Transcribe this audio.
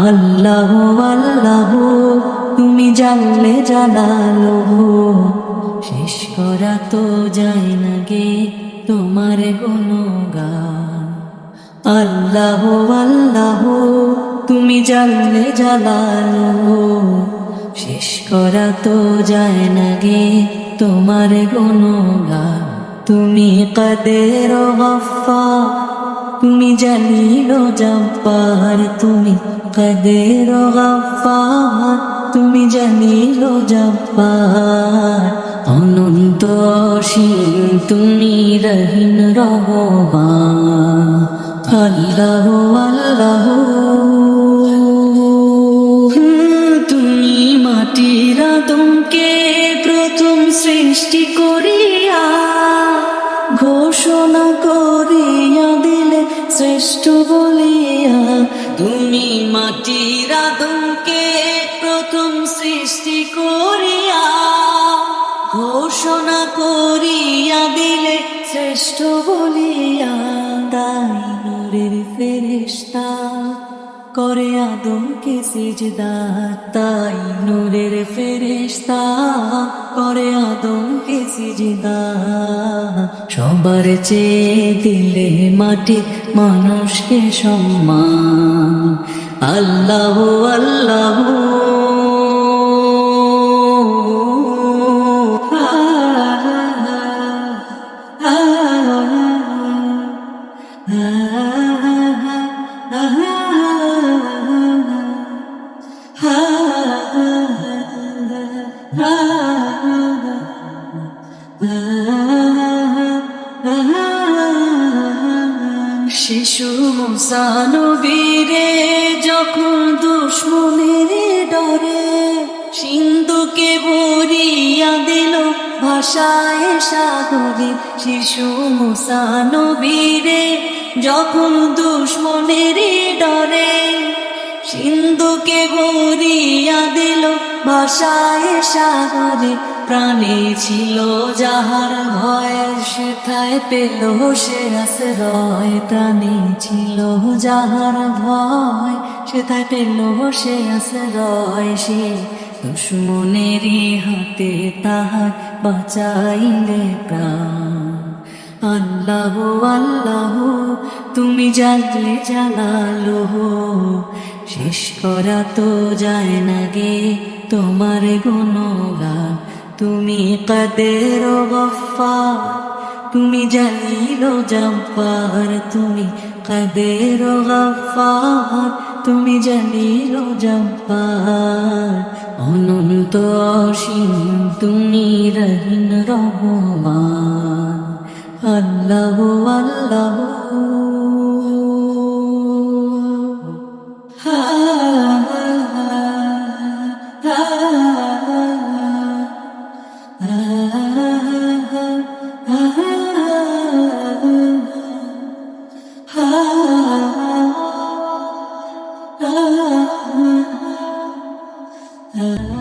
আল্লাহ আল্লাহ তুমি জানলে জানালো, শেষ করা তো যায় না গে তোমার গুণগান। আল্লাহ আল্লাহ তুমি জানলে জানালো, শেষ করা তো যায় না গে তোমার গুণগান। তুমি কাদের গফফার, তুমি জালিল জব্বার, তুমি কাদের গফফার, তুমি জালিল জব্বার। অনন্ত অসীম তুমি রহিম রহমান। আল্লাহ আল্লাহ তুমি মাটির আদমকে প্রথম সৃষ্টি করিয়া ঘোষণা করিয়া দিলে শ্রেষ্ঠ বলিয়া। তুমি মাটির আদমকে প্রথম সৃষ্টি করিয়া ঘোষণা করিয়া দিলে শ্রেষ্ঠ বলিয়া। তাই নূরের ফেরেশতা করে আদমকে সিজদা, তাই নূরের ফেরেশতা করে আদমকে সিজদা। সবার চেয়ে দিলে মাটি মানুষকে সম্মান। আল্লাহ আল্লাহ শিশু মুসা নবীরে যখন দুশ্মনের ডরে সিন্ধুকে ভরিয়া দিল ভাষায় সাগরে। শিশু মুসা নবীরে যখন দুশ্মনের ডরে সিন্ধুকে ভরিয়া দিল ভাষায় সাগরে। প্রাণে ছিল যাহার ভয় সেথায় পেল সে আশ্রয়। প্রাণে ছিল যাহার ভয় সেথায় পেল সে আশ্রয়। সে দুশ্মনেরই হাতে তাহার বাঁচাইলে প্রাণ। আল্লাহ আল্লাহ তুমি জানলে জানালো, শেষ করা তো যায় না গে তোমার গুণগান। তুমি কাদের গফফার, তুমি জালিল জব্বার, তুমি কাদের গফফার, তুমি জালিল জব্বার। অনন্ত অসীম তুমি রহিম রহমান। আল্লাহ আল্লাহ ah